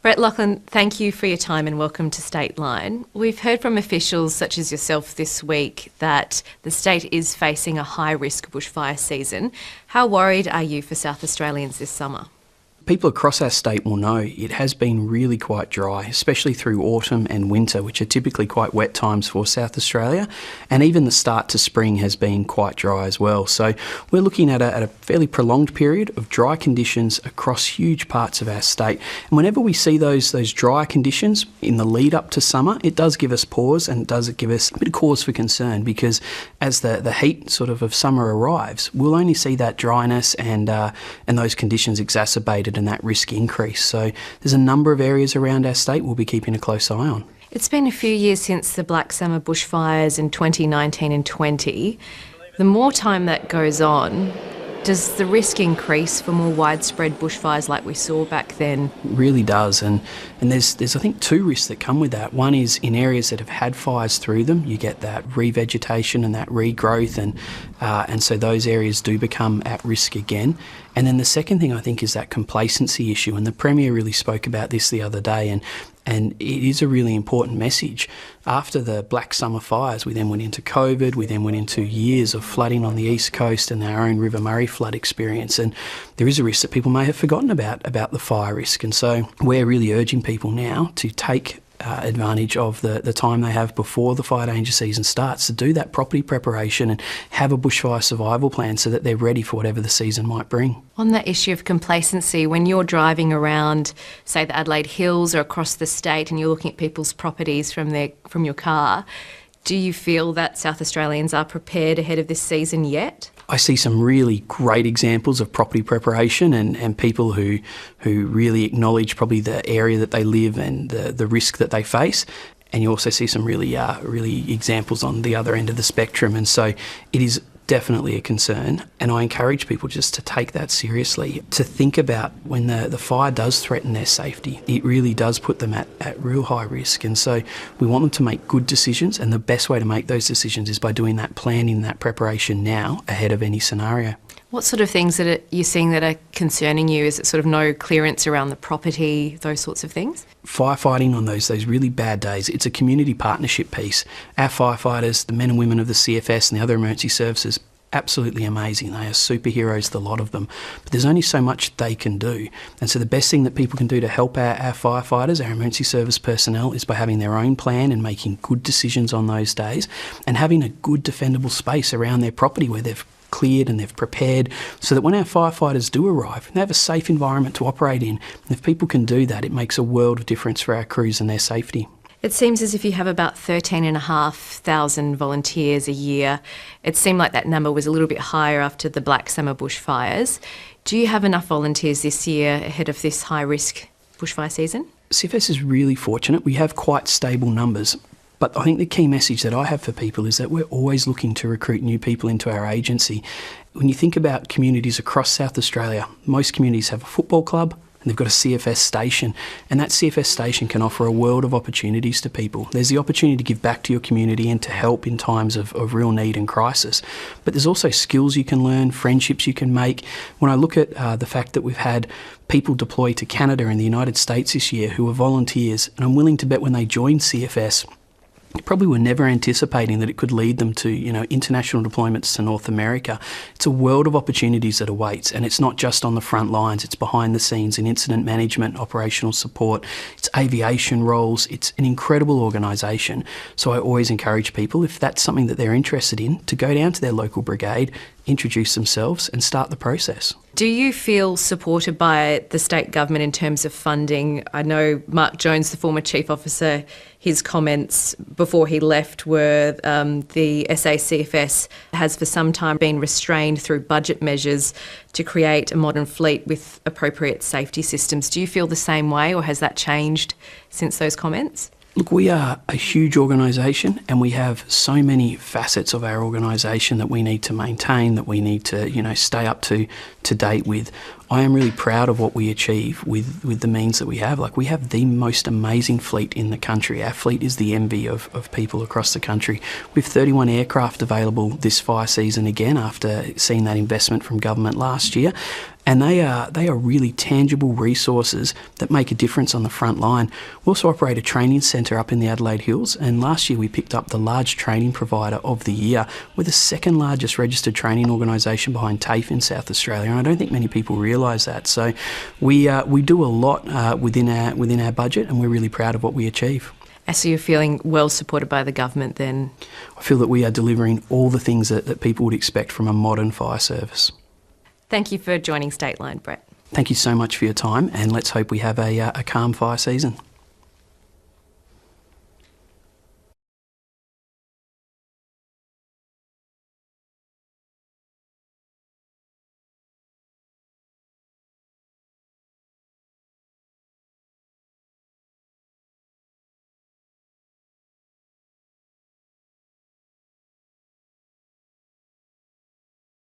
Brett Loughlin, thank you for your time and welcome to Stateline. We've heard from officials such as yourself this week that the state is facing a high-risk bushfire season. How worried are you for South Australians this summer? People across our state will know it has been really quite dry, especially through autumn and winter, which are typically quite wet times for South Australia, and even the start to spring has been quite dry as well. So we're looking at a fairly prolonged period of dry conditions across huge parts of our state. And whenever we see those dry conditions in the lead up to summer, it does give us pause and it does give us a bit of cause for concern, because as the heat of summer arrives, we'll only see that dryness and those conditions exacerbated and that risk increase. So there's a number of areas around our state we'll be keeping a close eye on. It's been a few years since the Black Summer bushfires in 2019 and 20. The more time that goes on, does the risk increase for more widespread bushfires like we saw back then? It really does, and there's I think two risks that come with that. One is in areas that have had fires through them, you get that revegetation and that regrowth, and so those areas do become at risk again. And then the second thing I think is that complacency issue, and the Premier really spoke about this the other day, and it is a really important message. After the Black Summer fires, we then went into COVID, we then went into years of flooding on the East Coast and our own River Murray flood experience, and there is a risk that people may have forgotten about the fire risk. And so we're really urging people now to take advantage of the time they have before the fire danger season starts to do that property preparation and have a bushfire survival plan so that they're ready for whatever the season might bring. On that issue of complacency, when you're driving around, say, the Adelaide Hills or across the state and you're looking at people's properties from your car, do you feel that South Australians are prepared ahead of this season yet? I see some really great examples of property preparation and people who really acknowledge probably the area that they live and the risk that they face. And you also see some really examples on the other end of the spectrum. And so it is definitely a concern, and I encourage people just to take that seriously, to think about when the fire does threaten their safety. It really does put them at real high risk, and so we want them to make good decisions, and the best way to make those decisions is by doing that planning, that preparation now ahead of any scenario. What sort of things that you're seeing that are concerning you? Is it sort of no clearance around the property, those sorts of things? Firefighting on those really bad days, it's a community partnership piece. Our firefighters, the men and women of the CFS and the other emergency services, absolutely amazing. They are superheroes, the lot of them. But there's only so much they can do. And so the best thing that people can do to help our firefighters, our emergency service personnel, is by having their own plan and making good decisions on those days and having a good defendable space around their property where they've cleared and they've prepared, so that when our firefighters do arrive, they have a safe environment to operate in. And if people can do that, it makes a world of difference for our crews and their safety. It seems as if you have about 13,500 volunteers a year. It seemed like that number was a little bit higher after the Black Summer bushfires. Do you have enough volunteers this year ahead of this high-risk bushfire season? CFS is really fortunate. We have quite stable numbers. But I think the key message that I have for people is that we're always looking to recruit new people into our agency. When you think about communities across South Australia, most communities have a football club and they've got a CFS station, and that CFS station can offer a world of opportunities to people. There's the opportunity to give back to your community and to help in times of real need and crisis. But there's also skills you can learn, friendships you can make. When I look at the fact that we've had people deploy to Canada and the United States this year who are volunteers, and I'm willing to bet when they join CFS, probably were never anticipating that it could lead them to, international deployments to North America. It's a world of opportunities that awaits, and it's not just on the front lines, it's behind the scenes in incident management, operational support, it's aviation roles. It's an incredible organisation. So I always encourage people, if that's something that they're interested in, to go down to their local brigade, introduce themselves and start the process. Do you feel supported by the state government in terms of funding? I know Mark Jones, the former chief officer, his comments before he left were the SACFS has for some time been restrained through budget measures to create a modern fleet with appropriate safety systems. Do you feel the same way, or has that changed since those comments? Look, we are a huge organisation and we have so many facets of our organisation that we need to maintain, that we need to, stay up to date with. I am really proud of what we achieve with the means that we have. Like, we have the most amazing fleet in the country. Our fleet is the envy of people across the country. We have 31 aircraft available this fire season again after seeing that investment from government last year. And they are really tangible resources that make a difference on the front line. We also operate a training centre up in the Adelaide Hills, and last year we picked up the large training provider of the year. We're the second largest registered training organisation behind TAFE in South Australia, and I don't think many people realise that. So we do a lot within our budget, and we're really proud of what we achieve. So you're feeling well supported by the government then? I feel that we are delivering all the things that people would expect from a modern fire service. Thank you for joining Stateline, Brett. Thank you so much for your time, and let's hope we have a calm fire season.